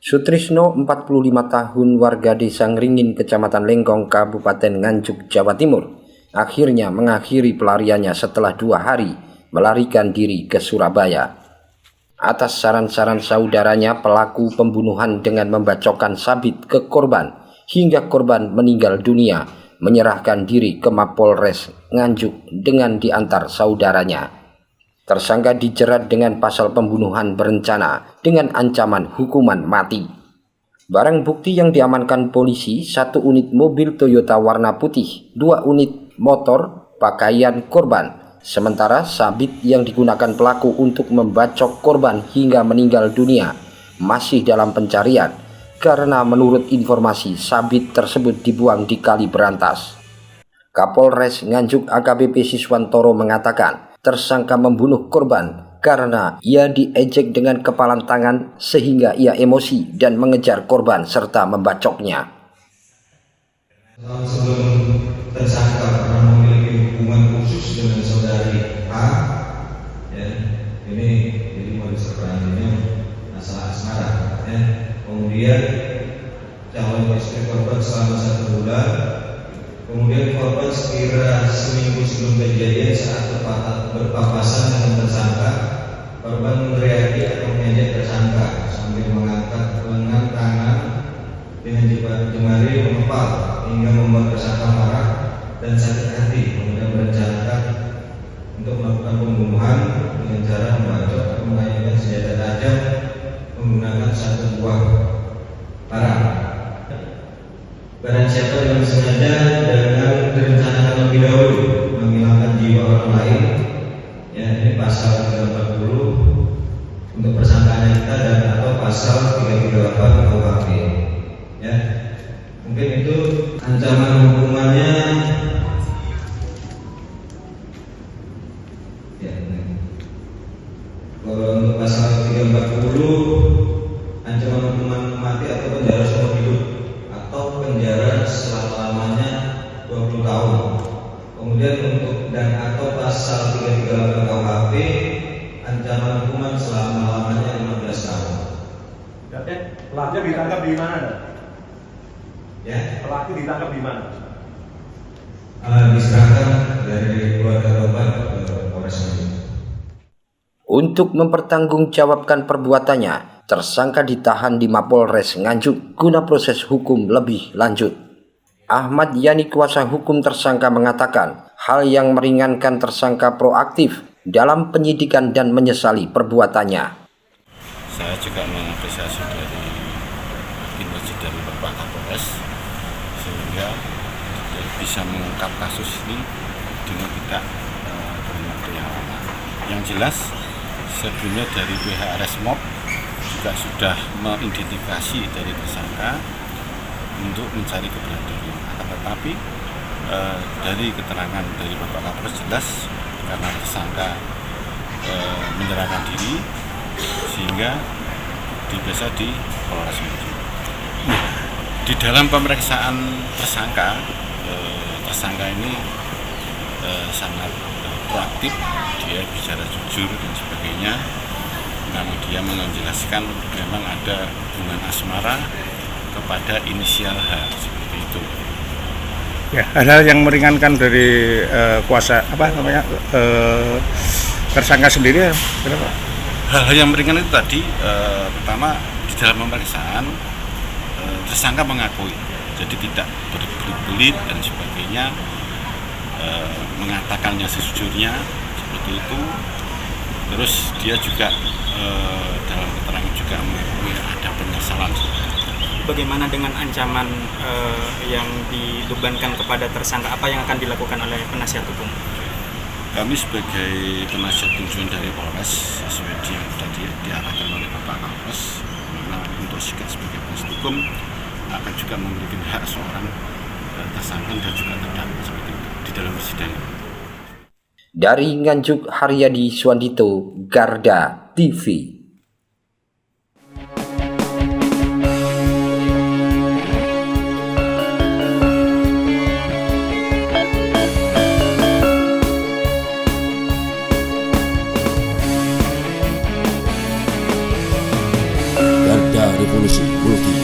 Sutrisno, 45 tahun, warga desa Ngringin, Kecamatan Lenggong, Kabupaten Nganjuk, Jawa Timur, akhirnya mengakhiri pelariannya setelah 2 hari melarikan diri ke Surabaya. Atas saran-saran saudaranya, pelaku pembunuhan dengan membacokkan sabit ke korban hingga korban meninggal dunia menyerahkan diri ke Mapolres Nganjuk dengan diantar saudaranya. Tersangka dijerat dengan pasal pembunuhan berencana dengan ancaman hukuman mati. Barang bukti yang diamankan polisi: 1 unit mobil Toyota warna putih, 2 unit motor, pakaian korban. Sementara sabit yang digunakan pelaku untuk membacok korban hingga meninggal dunia masih dalam pencarian, karena menurut informasi sabit tersebut dibuang di Kali Berantas. Kapolres Nganjuk AKBP Siswantoro mengatakan tersangka membunuh korban karena ia diejek dengan kepalan tangan sehingga ia emosi dan mengejar korban serta membacoknya. Sebelum tersangka pernah memiliki hubungan khusus dengan saudari A, ya, ini jadi modus operandinya masalah asmara, ya. Kemudian calon istri korban selama 1 bulan. Kemudian korban sekira seminggu sebelum kejadian saat berpapasan dengan tersangka, korban meneriaki atau mengejek tersangka sambil mengangkat lengan tangan dengan jemari mengepal hingga membuat tersangka marah dan sakit hati, kemudian berencanakan untuk melakukan pembunuhan dengan cara membacok atau mengayunkan senjata tajam menggunakan 1 buah parang. Barang siapa yang sengaja dengan direncanakan lebih dahulu menghilangkan jiwa orang lain, ya, ini pasal 340 untuk persangkaan kita, dan atau pasal 338 KUHP, ya. Mungkin itu ancaman hukumannya, ya. Kalau untuk pasal 340 ancaman hukuman mati atau penjara seumur hidup atau penjara selama-lamanya 20 tahun. Kemudian untuk dan atau pasal 338 KUHP ancaman hukuman selama-lamanya 15 tahun. Pelaku ditangkap di mana? Ya, Pelaku ditangkap di mana? Diserahkan dari keluarga korban ke Polres Nganjuk. Untuk mempertanggungjawabkan perbuatannya, tersangka ditahan di Mapolres Nganjuk guna proses hukum lebih lanjut. Ahmad Yani, kuasa hukum tersangka, mengatakan hal yang meringankan tersangka proaktif dalam penyidikan dan menyesali perbuatannya. Saya juga mengapresiasi dari kinerja dari Bapak Kapolres sehingga bisa mengungkap kasus ini dengan tidak bermakna yang lama. Yang jelas sebelumnya dari pihak Resmob juga sudah mengidentifikasi dari tersangka untuk mencari keberadaannya. Akan tetapi dari keterangan dari Bapak Kapolres jelas karena tersangka menyerahkan diri sehingga diperiksa di Polres Nganjuk. Di dalam pemeriksaan tersangka, tersangka ini sangat proaktif, dia bicara jujur dan sebagainya. Namun dia menjelaskan memang ada hubungan asmara kepada inisial H, seperti itu. Ya, ada yang meringankan dari tersangka sendiri, kenapa? Hal-hal yang meringankan itu tadi, pertama di dalam pemeriksaan tersangka mengakui, jadi tidak berbelit-belit dan sebagainya, mengatakannya sejujurnya seperti itu. Terus dia juga dalam keterangan juga mengakui ada penyesalan. Bagaimana dengan ancaman yang dibebankan kepada tersangka? Apa yang akan dilakukan oleh penasihat hukum? Kami sebagai penasihat tujuan dari Polres, sesuai yang tadi diarahkan oleh Bapak Kapolres, memang untuk sikap sebagai penasihat hukum akan juga memiliki hak seorang tersangka dan juga terdakwa seperti itu di dalam persidangan. Dari Nganjuk, Haryadi Suwandito, Garda TV. Garda Revolusi Bulu Kidul.